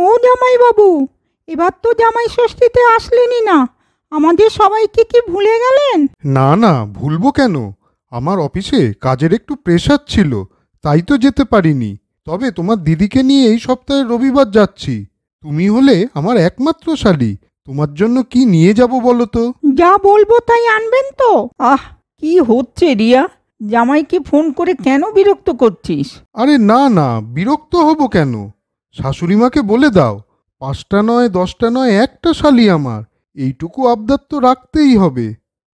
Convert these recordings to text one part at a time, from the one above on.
ও জামাই বাবু, এবার তো জামাই ষষ্ঠীতে আসলেনই না, আমাদের সবাইকে কি ভুলে গেলেন? না না, ভুলবো কেন? আমার অফিসে কাজের একটু প্রেশার ছিল, তাই তো যেতে পারিনি। তবে তোমার দিদিকে নিয়ে এই সপ্তাহে রবিবার যাচ্ছি। তুমি হলে আমার একমাত্র শালী, তোমার জন্য কি নিয়ে যাব বলো তো? যা বলবো তাই আনবেন তো? কি হচ্ছে রিয়া, জামাইকে ফোন করে কেন বিরক্ত করছিস? আরে না না, বিরক্ত হব কেন? শাশুড়িমাকে বলে দাও, 5টা নয় 10টা নয়, একটা শালী আমার, এইটুকু আবদার তো রাখতেই হবে।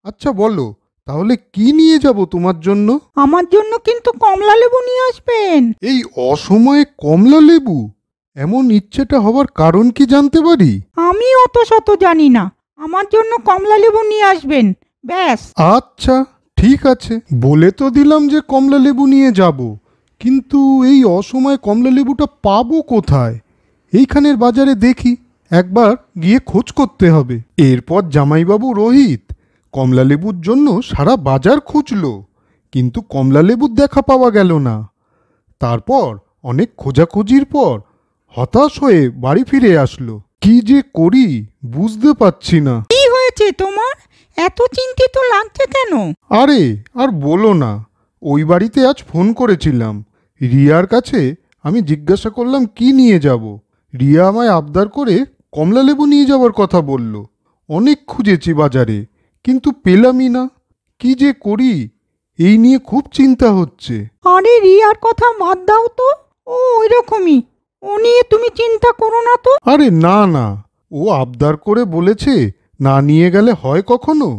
আচ্ছা বলো, তাহলে কি নিয়ে যাব তোমার জন্য? আমার জন্য কিন্তু কমলা লেবু নিয়ে আসবেন। এই অসময়ে কমলা লেবু? এমন ইচ্ছেটা হবার কারণ কি জানতে পারি? আমি অত শত জানি না, আমার জন্য কমলা লেবু নিয়ে আসবেন, ব্যাস। আচ্ছা ঠিক আছে, বলে তো দিলাম যে কমলা লেবু নিয়ে যাব, কিন্তু এই অসময়ে কমলা লেবুটা পাবো কোথায়? এইখানের বাজারে দেখি, একবার গিয়ে খোঁজ করতে হবে। এরপর জামাইবাবু রোহিত কমলা লেবুর জন্য সারা বাজার খুঁজলো, কিন্তু কমলা লেবুর দেখা পাওয়া গেল না। তারপর অনেক খোঁজাখুঁজির পর হতাশ হয়ে বাড়ি ফিরে আসলো। কি যে করি বুঝতে পারছি না। কি হয়েছে তোমার, এত চিন্তিত লাগছে কেন? আরে আর বলো না, ওই বাড়িতে আজ ফোন করেছিলাম। রিয়ার কাছে আমি জিজ্ঞাসা করলাম কি নিয়ে যাব। রিয়া আমায় আবদার করে কমলা লেবু নিয়ে যাওয়ার কথা বলল। অনেক খুঁজেছি বাজারে, কিন্তু পেলামই না। কি যে করি, এই নিয়ে খুব চিন্তা হচ্ছে। আরে রিয়ার কথা বাদ দাও তো, ও ওই রকমই, ও নিয়ে তুমি চিন্তা করো না তো। আরে না না, ও আবদার করে বলেছে, না নিয়ে গেলে হয় কখনো?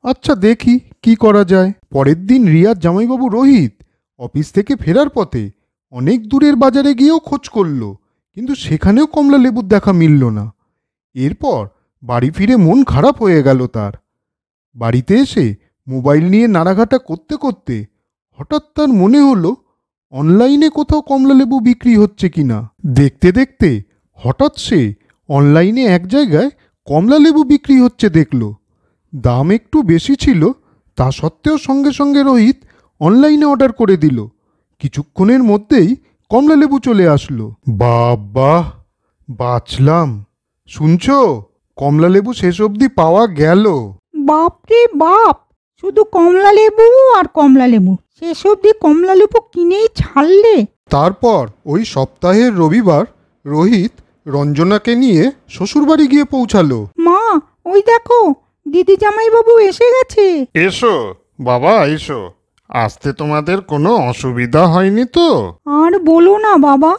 আচ্ছা দেখি কি করা যায়। পরের দিন রিয়ার জামাইবাবু রোহিত অফিস থেকে ফেরার পথে অনেক দূরের বাজারে গিয়েও খোঁজ করলো, কিন্তু সেখানেও কমলা লেবুর দেখা মিলল না। এরপর বাড়ি ফিরে মন খারাপ হয়ে গেল তার। বাড়িতে এসে মোবাইল নিয়ে নাড়াঘাটা করতে করতে হঠাৎ তার মনে হলো অনলাইনে কোথাও কমলা লেবু বিক্রি হচ্ছে কিনা। দেখতে দেখতে হঠাৎ সে অনলাইনে এক জায়গায় কমলা লেবু বিক্রি হচ্ছে দেখল। দাম একটু বেশি ছিল, তা সত্ত্বেও সঙ্গে সঙ্গে রোহিত অনলাইনে অর্ডার করে দিল। কিছুক্ষণের মধ্যেই কমলা লেবু চলে আসলো। বাবা, বাঁচলাম! শুনছো, কমলা লেবু শেষ অবধি পাওয়া গেল। বাপ রে বাপ, শুধু কমলা লেবু আর কমলা লেবু, শেষ অবধি কমলা লেবু কিনেই ছাড়লে। তারপর ওই সপ্তাহের রবিবার রোহিত রঞ্জনাকে নিয়ে শ্বশুরবাড়ি গিয়ে পৌঁছালো। মা, ওই দেখো, দিদি জামাইবাবু এসে গেছে। এসো বাবা, এসো। আসতে তোমাদের কোনো অসুবিধা হয়নি তো? আর বলো না বাবা,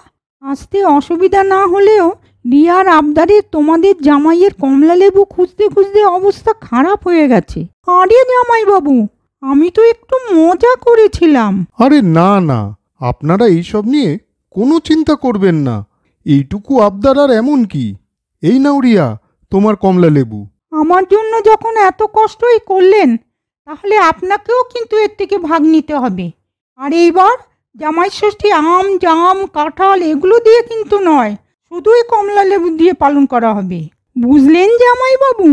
আসতে অসুবিধা না হলেও রিয়ার আবদারে তোমাদের জামাইয়ের কমলা লেবু খুঁজতে খুঁজতে অবস্থা খারাপ হয়ে গেছে। আরে জামাইবাবু, আমি তো একটু মজা করেছিলাম। আরে না না, আপনারা এইসব নিয়ে কোনো চিন্তা করবেন না। এইটুকু আবদার আর এমন কি? এই নাও রিয়া, তোমার কমলা লেবু। আমার জন্য যখন এত কষ্টই করলেন, তাহলে আপনাকেও কিন্তু এর থেকে ভাগ নিতে হবে। আর এইবার জামাই ষষ্ঠী আম জাম কাঁঠাল এগুলো দিয়ে কিন্তু নয়, শুধুই কমলা লেবু দিয়ে পালন করা হবে, বুঝলেন জামাইবাবু?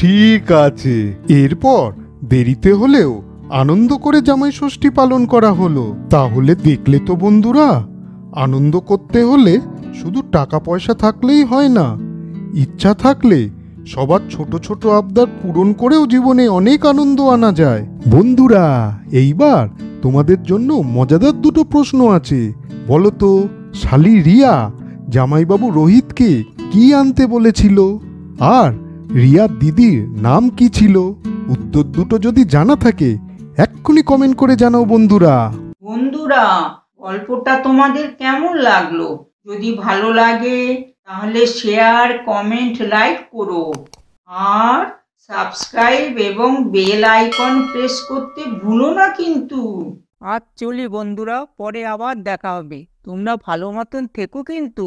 ঠিক আছে। এরপর দেরিতে হলেও আনন্দ করে জামাই ষষ্ঠী পালন করা হলো। তাহলে দেখলে তো বন্ধুরা, আনন্দ করতে হলে শুধু টাকা পয়সা থাকলেই হয় না, ইচ্ছা থাকলে সবার ছোট ছোট আবদার পূরণ করেও জীবনে অনেক আনন্দ আনা যায়। বন্ধুরা, এইবার তোমাদের জন্য মজাদার দুটো প্রশ্ন আছে। বলো তো, শালি রিয়া জামাইবাবু রোহিতকে কি আনতে বলেছিল? আর রিয়ার দিদির নাম কি ছিল? উত্তর দুটো যদি জানা থাকে এক্ষুনি কমেন্ট করে জানাও বন্ধুরা। বন্ধুরা, গল্পটা তোমাদের কেমন লাগলো? যদি ভালো লাগে তাহলে শেয়ার কমেন্ট লাইক করো, আর সাবস্ক্রাইব এবং বেল আইকন প্রেস করতে ভুলো না কিন্তু। আজ চলি বন্ধুরা, পরে আবার দেখা হবে, তোমরা ভালো মতন থেকো কিন্তু।